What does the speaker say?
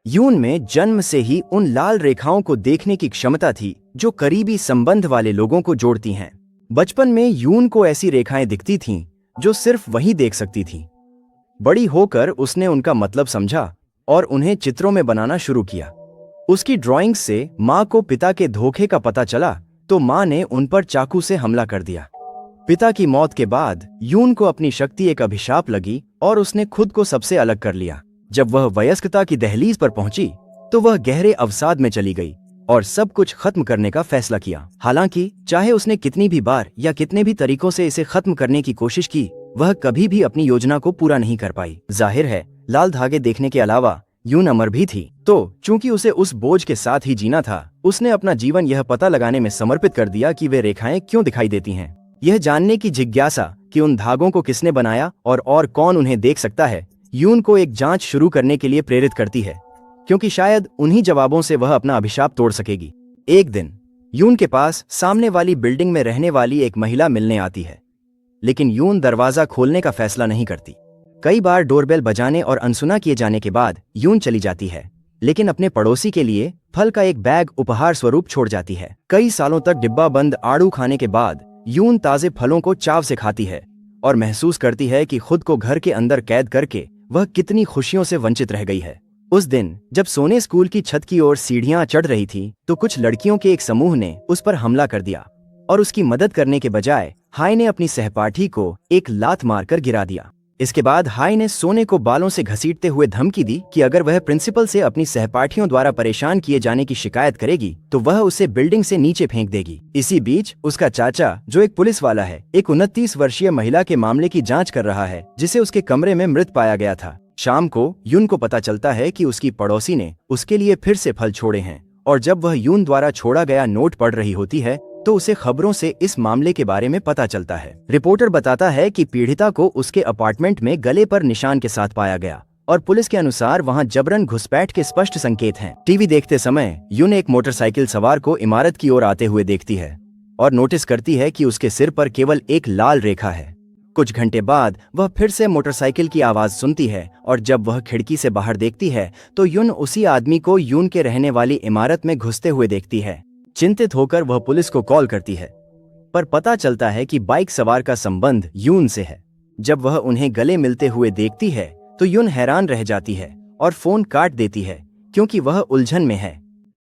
यून में जन्म से ही उन लाल रेखाओं को देखने की क्षमता थी जो करीबी संबंध वाले लोगों को जोड़ती हैं। बचपन में यून को ऐसी रेखाएं दिखती थीं जो सिर्फ वही देख सकती थीं। बड़ी होकर उसने उनका मतलब समझा और उन्हें चित्रों में बनाना शुरू किया। उसकी ड्राइंग्स से माँ को पिता के धोखे का पता चला तो माँ ने उन पर चाकू से हमला कर दिया। पिता की मौत के बाद यून को अपनी शक्ति एक अभिशाप लगी और उसने खुद को सबसे अलग कर लिया। जब वह वयस्कता की दहलीज पर पहुंची तो वह गहरे अवसाद में चली गई और सब कुछ खत्म करने का फैसला किया। हालांकि चाहे उसने कितनी भी बार या कितने भी तरीकों से इसे खत्म करने की कोशिश की, वह कभी भी अपनी योजना को पूरा नहीं कर पाई। जाहिर है, लाल धागे देखने के अलावा यून अमर भी थी, तो चूंकि उसे उस बोझ के साथ ही जीना था, उसने अपना जीवन यह पता लगाने में समर्पित कर दिया कि वे रेखाएं क्यों दिखाई देती हैं। यह जानने की जिज्ञासा कि उन धागों को किसने बनाया और कौन उन्हें देख सकता है, यून को एक जांच शुरू करने के लिए प्रेरित करती है, क्योंकि शायद उन्हीं जवाबों से वह अपना अभिशाप तोड़ सकेगी। एक दिन यून के पास सामने वाली बिल्डिंग में रहने वाली एक महिला मिलने आती है, लेकिन यून दरवाजा खोलने का फैसला नहीं करती। कई बार डोरबेल बजाने और अनसुना किए जाने के बाद यून चली जाती है, लेकिन अपने पड़ोसी के लिए फल का एक बैग उपहार स्वरूप छोड़ जाती है। कई सालों तक डिब्बा बंद आड़ू खाने के बाद यून ताजे फलों को चाव से खाती है और महसूस करती है कि खुद को घर के अंदर कैद करके वह कितनी खुशियों से वंचित रह गई है। उस दिन जब सोने स्कूल की छत की ओर सीढ़ियां चढ़ रही थी तो कुछ लड़कियों के एक समूह ने उस पर हमला कर दिया और उसकी मदद करने के बजाय हाय ने अपनी सहपाठी को एक लात मारकर गिरा दिया। इसके बाद हाय ने सोने को बालों से घसीटते हुए धमकी दी कि अगर वह प्रिंसिपल से अपनी सहपाठियों द्वारा परेशान किए जाने की शिकायत करेगी तो वह उसे बिल्डिंग से नीचे फेंक देगी। इसी बीच उसका चाचा, जो एक पुलिस वाला है, एक 29 वर्षीय महिला के मामले की जांच कर रहा है जिसे उसके कमरे में मृत पाया गया था। शाम को यून को पता चलता है कि उसकी पड़ोसी ने उसके लिए फिर से फल छोड़े हैं, और जब वह यून द्वारा छोड़ा गया नोट पढ़ रही होती है तो उसे खबरों से इस मामले के बारे में पता चलता है। रिपोर्टर बताता है कि पीड़िता को उसके अपार्टमेंट में गले पर निशान के साथ पाया गया और पुलिस के अनुसार वहां जबरन घुसपैठ के स्पष्ट संकेत हैं। टीवी देखते समय यून एक मोटरसाइकिल सवार को इमारत की ओर आते हुए देखती है और नोटिस करती है कि उसके सिर पर केवल एक लाल रेखा है। कुछ घंटे बाद वह फिर से मोटरसाइकिल की आवाज सुनती है और जब वह खिड़की से बाहर देखती है तो यून उसी आदमी को यून के रहने वाली इमारत में घुसते हुए देखती है। चिंतित होकर वह पुलिस को कॉल करती है, पर पता चलता है कि बाइक सवार का संबंध यून से है। जब वह उन्हें गले मिलते हुए देखती है तो यून हैरान रह जाती है और फोन काट देती है क्योंकि वह उलझन में है।